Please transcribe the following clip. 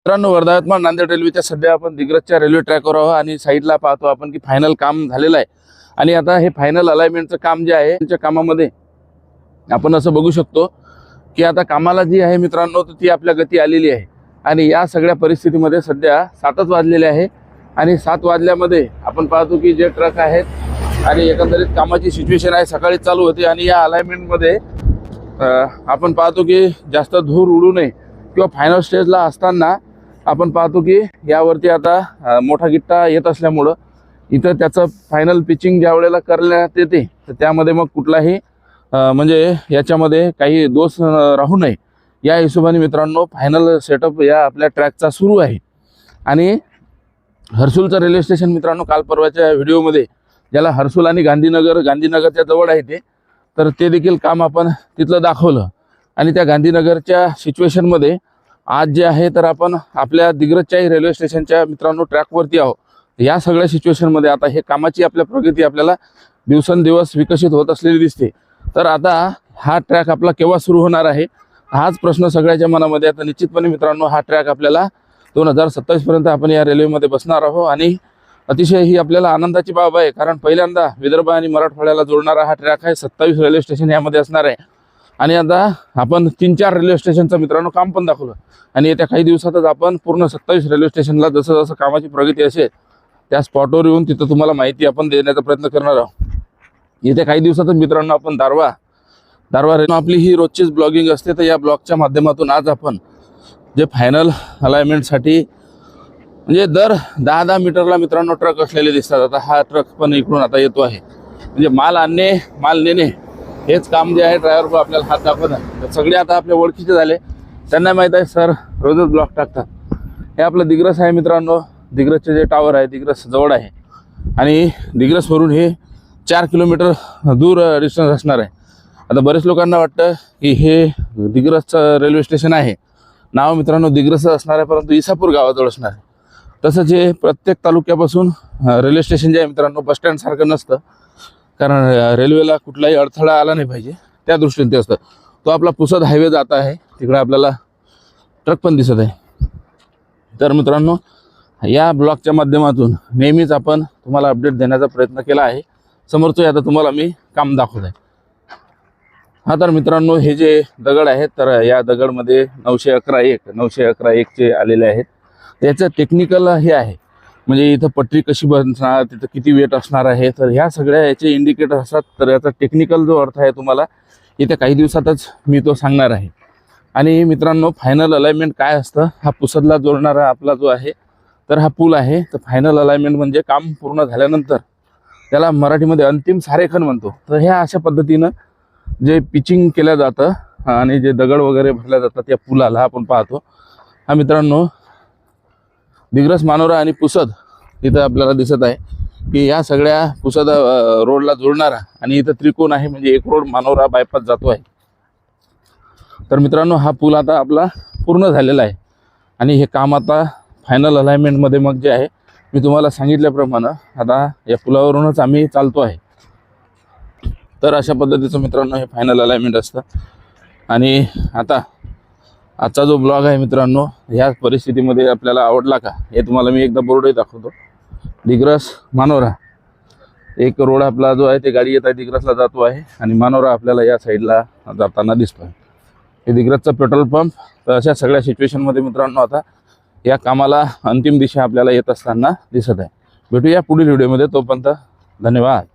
मित्रांनो, वर्धा यवतमाळ नांदेड रेल्वेच्या सध्या आपण दिग्रजच्या रेल्वे ट्रॅकवर आहोत आणि साईडला पाहतो आपण की फायनल काम झालेलं आहे आणि आता हे फायनल अलाइनमेंटचं काम जे आहे त्या कामामध्ये आपण असं बघू शकतो की आता कामाला जी आहे मित्रांनो ती आपल्या गती आलेली आहे आणि या सगळ्या परिस्थितीमध्ये सध्या 7च वाजलेले आहे आणि 7 वाजल्यामध्ये आपण पाहतो की जे ट्रक आहेत आणि एकंदरीत कामाची सिच्युएशन आहे सकाळी चालू होती आणि या अलाइनमेंटमध्ये आपण पाहतो की जास्त धूर उडू नये किंवा फायनल स्टेजला असताना आपण पाहतो की यावरती आता मोठा गिट्टा येत असल्यामुळं इथं त्याचं फायनल पिचिंग ज्या वेळेला करण्यात येते तर त्यामध्ये मग कुठलाही म्हणजे याच्यामध्ये काही दोष राहू नये या हिशोबाने मित्रांनो फायनल सेटअप या आपल्या ट्रॅकचा सुरू आहे। आणि हर्सुलचं रेल्वे स्टेशन मित्रांनो काल परवाच्या व्हिडिओमध्ये ज्याला हर्सुल आणि गांधीनगरच्या जवळ आहे तर ते देखील काम आपण तिथलं दाखवलं आणि त्या गांधीनगरच्या सिच्युएशनमध्ये आज जे आहे तर आपण आपल्या दिग्रजच्याही रेल्वे स्टेशनच्या मित्रांनो ट्रॅकवरती आहोत। या सगळ्या सिच्युएशनमध्ये आता हे कामाची आपल्या प्रगती आपल्याला दिवसेंदिवस विकसित होत असलेली दिसते। तर आता हा ट्रॅक आपला केव्हा सुरू होणार आहे हाच प्रश्न सगळ्याच्या मनामध्ये आता निश्चितपणे मित्रांनो हा ट्रॅक आपल्याला 2027 पर्यंत आपण या रेल्वेमध्ये बसणार आहोत आणि अतिशय ही आपल्याला आनंदाची बाब आहे कारण पहिल्यांदा विदर्भ आणि मराठवाड्याला जोडणारा हा ट्रॅक आहे। 27 रेल्वे स्टेशन यामध्ये असणार आहे आणि आता आपण 3-4 रेल्वे स्टेशनचं मित्रांनो काम पण दाखवलं आणि येत्या काही दिवसातच आपण पूर्ण 27 रेल्वे स्टेशनला जसं जसं कामाची प्रगती असेल त्या स्पॉटवर येऊन तिथं तुम्हाला माहिती आपण देण्याचा प्रयत्न करणार आहोत। येत्या काही दिवसातच मित्रांनो आपण दारवा आपली ही रोजचीच ब्लॉगिंग असते तर या ब्लॉगच्या माध्यमातून आज आपण जे फायनल अलाइनमेंटसाठी म्हणजे दर 10-10 मीटरला मित्रांनो ट्रक असलेले दिसतात। आता हा ट्रक पण इकडून आता येतो आहे म्हणजे माल आणणे माल नेणे हेच काम जे आहे ड्रायव्हर आपल्याला हात दाखवतात। तर सगळे आता आपल्या ओळखीचे झाले त्यांना माहीत आहे सर रोजच ब्लॉग टाकतात। हे आपलं दिग्रस आहे मित्रांनो दिग्रसचे जे टावर आहे दिग्रस जवळ आहे आणि दिग्रसवरून हे 4 किलोमीटर दूर डिस्टन्स असणार आहे। आता बरेच लोकांना वाटतं की हे दिग्रसचं रेल्वे स्टेशन आहे नाव मित्रांनो दिग्रसच असणार आहे परंतु इसापूर गावाजवळ असणार आहे। तसंच हे प्रत्येक तालुक्यापासून रेल्वे स्टेशन जे आहे मित्रांनो बसस्टँड सारखं नसतं कारण रेल्वेला कुठलाही अडथळा आला नाही पाहिजे त्या दृष्टीने ते असतं। तो आपला पुसद हायवे जात आहे तिकडे आपल्याला ट्रक पण दिसत आहे। तर मित्रांनो या ब्लॉगच्या माध्यमातून नेहमीच आपण तुम्हाला अपडेट देण्याचा प्रयत्न केला आहे। समोरचं आता तुम्हाला मी काम दाखवत आहे। हा तर मित्रांनो हे जे दगड आहेत तर या दगडमध्ये 911 चे आलेले आहेत। याचं टेक्निकल हे आहे म्हणजे इथं पटरी कशी बनणार तिथं किती वेट असणार आहे तर ह्या सगळ्या याचे इंडिकेटर असतात। तर याचा टेक्निकल जो अर्थ आहे तुम्हाला येत्या काही दिवसातच मी तो सांगणार आहे। आणि मित्रांनो फायनल अलाइनमेंट काय असतं हा पुसदला जोडणारा आपला जो आहे तर हा पूल आहे। तर फायनल अलाइनमेंट म्हणजे काम पूर्ण झाल्यानंतर त्याला मराठीमध्ये अंतिम सारेखन म्हणतो। तर ह्या अशा पद्धतीनं जे पिचिंग केलं जातं आणि जे दगड वगैरे भरल्या जातात या पुलाला आपण पाहतो। हा मित्रांनो दिग्रस मानोरा आणि पुसद इथं आपल्याला दिसत आहे की या सगळ्या पुसद रोडला जोडणारा आणि इथं त्रिकोण आहे म्हणजे एक रोड मानोरा बायपास जातो आहे। तर मित्रांनो हा पूल आता आपला पूर्ण झालेला आहे आणि हे काम आता फायनल अलाइनमेंटमध्ये मग जे आहे मी तुम्हाला सांगितल्याप्रमाणे आता या पुलावरूनच आम्ही चालतो आहे। तर अशा पद्धतीचं मित्रांनो हे फायनल अलाइनमेंट असतं। आणि आता आजचा जो ब्लॉग आहे मित्रांनो ह्या परिस्थितीमध्ये आपल्याला आवडला का हे तुम्हाला मी एकदा बोर्डही दाखवतो। दिग्रस मानोरा एक रोड आपला जो आहे ते गाडी येत आहे दिग्रसला जातो आहे आणि मानोरा आपल्याला या साईडला जाताना दिसतो आहे। हे दिग्रसचा पेट्रोल पंप। तर अशा सगळ्या सिच्युएशनमध्ये मित्रांनो आता या कामाला अंतिम दिशा आपल्याला येत असताना दिसत आहे। भेटूया पुढील व्हिडिओमध्ये तोपर्यंत धन्यवाद।